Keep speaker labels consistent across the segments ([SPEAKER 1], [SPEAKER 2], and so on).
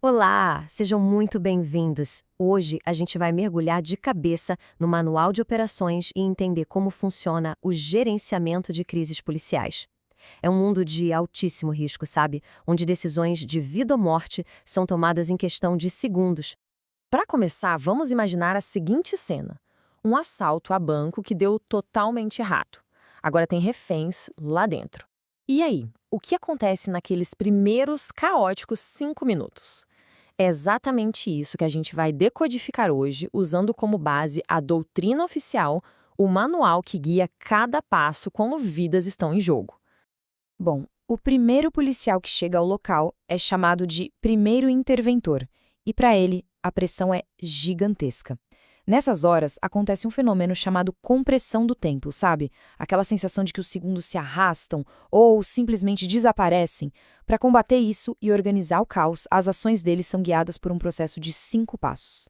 [SPEAKER 1] Olá, sejam muito bem-vindos. Hoje a gente vai mergulhar de cabeça no manual de operações e entender como funciona o gerenciamento de crises policiais. É um mundo de altíssimo risco, sabe? Onde decisões de vida ou morte são tomadas em questão de segundos.
[SPEAKER 2] Para começar, vamos imaginar a seguinte cena: um assalto a banco que deu totalmente errado. Agora tem reféns lá dentro. E aí, o que acontece naqueles primeiros caóticos 5 minutos? É exatamente isso que a gente vai decodificar hoje, usando como base a doutrina oficial, o manual que guia cada passo como vidas estão em jogo.
[SPEAKER 3] Bom, o primeiro policial que chega ao local é chamado de primeiro interventor, e para ele a pressão é gigantesca. Nessas horas acontece um fenômeno chamado compressão do tempo, sabe? Aquela sensação de que os segundos se arrastam ou simplesmente desaparecem. Para combater isso e organizar o caos, as ações deles são guiadas por um processo de 5 passos.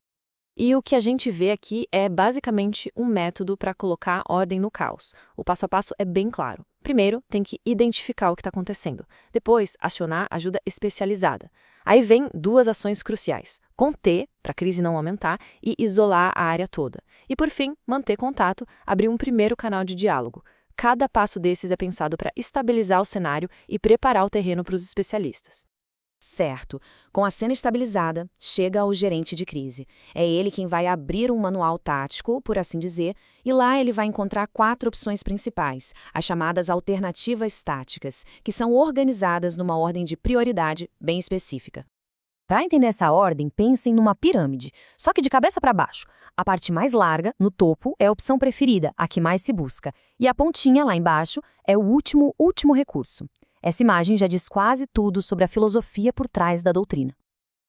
[SPEAKER 2] E o que a gente vê aqui é basicamente um método para colocar ordem no caos. O passo a passo é bem claro. Primeiro, tem que identificar o que está acontecendo. Depois, acionar ajuda especializada. Aí vem duas ações cruciais: conter, para a crise não aumentar, e isolar a área toda. E por fim, manter contato, abrir um primeiro canal de diálogo. Cada passo desses é pensado para estabilizar o cenário e preparar o terreno para os especialistas.
[SPEAKER 3] Certo. Com a cena estabilizada, chega o gerente de crise. É ele quem vai abrir um manual tático, por assim dizer, e lá ele vai encontrar 4 opções principais, as chamadas alternativas táticas, que são organizadas numa ordem de prioridade bem específica. Para entender essa ordem, pensem numa pirâmide, só que de cabeça para baixo. A parte mais larga, no topo, é a opção preferida, a que mais se busca, e a pontinha, lá embaixo, é o último recurso. Essa imagem já diz quase tudo sobre a filosofia por trás da doutrina.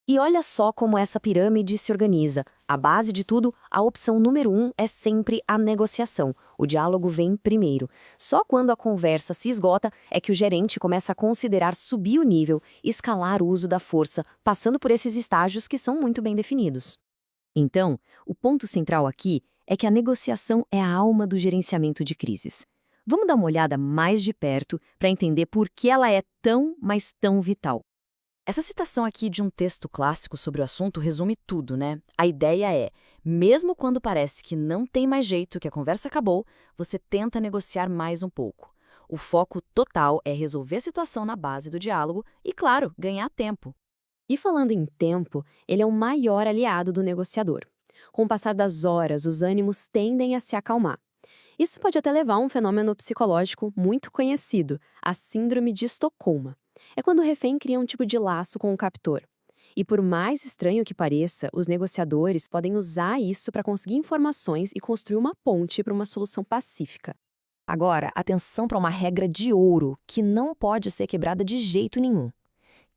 [SPEAKER 3] E olha só como essa pirâmide se organiza. A base de tudo, a opção número 1 é sempre a negociação. O diálogo vem primeiro. Só quando a conversa se esgota é que o gerente começa a considerar subir o nível, escalar o uso da força, passando por esses estágios que são muito bem definidos. Então, o ponto central aqui é que a negociação é a alma do gerenciamento de crises. Vamos dar uma olhada mais de perto para entender por que ela é tão, mas tão vital. Essa citação aqui de um texto clássico sobre o assunto resume tudo, né? A ideia é, mesmo quando parece que não tem mais jeito, que a conversa acabou, você tenta negociar mais um pouco. O foco total é resolver a situação na base do diálogo e, claro, ganhar tempo. E falando em tempo, ele é o maior aliado do negociador. Com o passar das horas, os ânimos tendem a se acalmar. Isso pode até levar a um fenômeno psicológico muito conhecido, a Síndrome de Estocolmo. É quando o refém cria um tipo de laço com o captor. E por mais estranho que pareça, os negociadores podem usar isso para conseguir informações e construir uma ponte para uma solução pacífica. Agora, atenção para uma regra de ouro que não pode ser quebrada de jeito nenhum.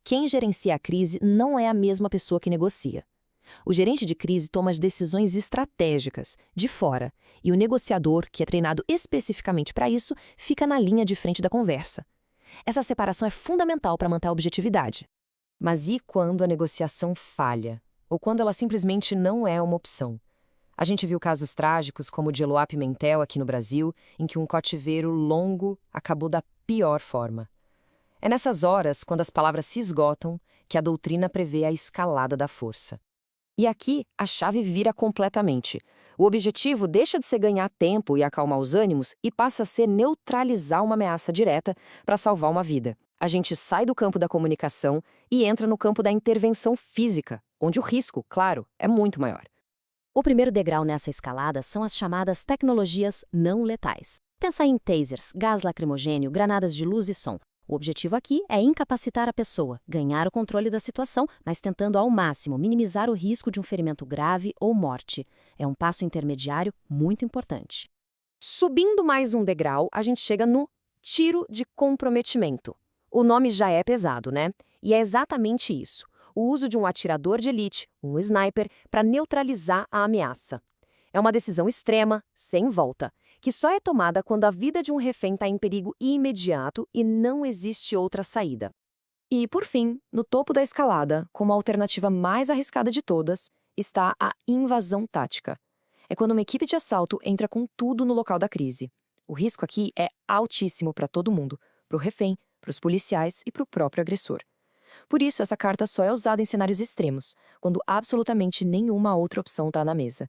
[SPEAKER 3] Quem gerencia a crise não é a mesma pessoa que negocia. O gerente de crise toma as decisões estratégicas, de fora, e o negociador, que é treinado especificamente para isso, fica na linha de frente da conversa. Essa separação é fundamental para manter a objetividade. Mas e quando a negociação falha? Ou quando ela simplesmente não é uma opção? A gente viu casos trágicos como o de Eloá Pimentel aqui no Brasil, em que um cativeiro longo acabou da pior forma. É nessas horas, quando as palavras se esgotam, que a doutrina prevê a escalada da força. E aqui, a chave vira completamente. O objetivo deixa de ser ganhar tempo e acalmar os ânimos e passa a ser neutralizar uma ameaça direta para salvar uma vida. A gente sai do campo da comunicação e entra no campo da intervenção física, onde o risco, claro, é muito maior. O primeiro degrau nessa escalada são as chamadas tecnologias não letais. Pensa em tasers, gás lacrimogênio, granadas de luz e som. O objetivo aqui é incapacitar a pessoa, ganhar o controle da situação, mas tentando ao máximo minimizar o risco de um ferimento grave ou morte. É um passo intermediário muito importante. Subindo mais um degrau, a gente chega no tiro de comprometimento. O nome já é pesado, né? E é exatamente isso. O uso de um atirador de elite, um sniper, para neutralizar a ameaça. É uma decisão extrema, sem volta, que só é tomada quando a vida de um refém está em perigo imediato e não existe outra saída. E, por fim, no topo da escalada, como a alternativa mais arriscada de todas, está a invasão tática. É quando uma equipe de assalto entra com tudo no local da crise. O risco aqui é altíssimo para todo mundo, para o refém, para os policiais e para o próprio agressor.
[SPEAKER 2] Por isso, essa carta só é usada em cenários extremos, quando absolutamente nenhuma outra opção está na mesa.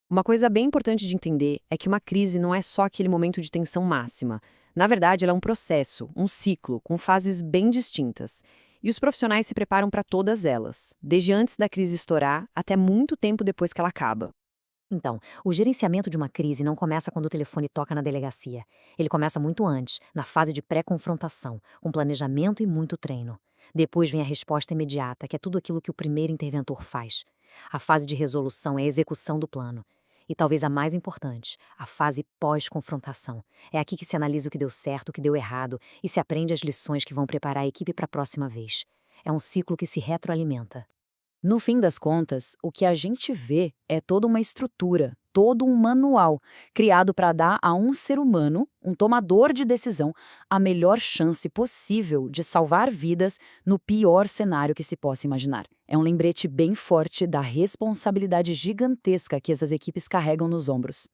[SPEAKER 1] Uma coisa bem importante de entender é que uma crise não é só aquele momento de tensão máxima. Na verdade, ela é um processo, um ciclo, com fases bem distintas. E os profissionais se preparam para todas elas, desde antes da crise estourar até muito tempo depois que ela acaba.
[SPEAKER 4] Então, o gerenciamento de uma crise não começa quando o telefone toca na delegacia. Ele começa muito antes, na fase de pré-confrontação, com planejamento e muito treino. Depois vem a resposta imediata, que é tudo aquilo que o primeiro interventor faz. A fase de resolução é a execução do plano. E talvez a mais importante, a fase pós-confrontação. É aqui que se analisa o que deu certo, o que deu errado e se aprende as lições que vão preparar a equipe para a próxima vez. É um ciclo que se retroalimenta.
[SPEAKER 3] No fim das contas, o que a gente vê é toda uma estrutura, todo um manual, criado para dar a um ser humano, um tomador de decisão, a melhor chance possível de salvar vidas no pior cenário que se possa imaginar. É um lembrete bem forte da responsabilidade gigantesca que essas equipes carregam nos ombros.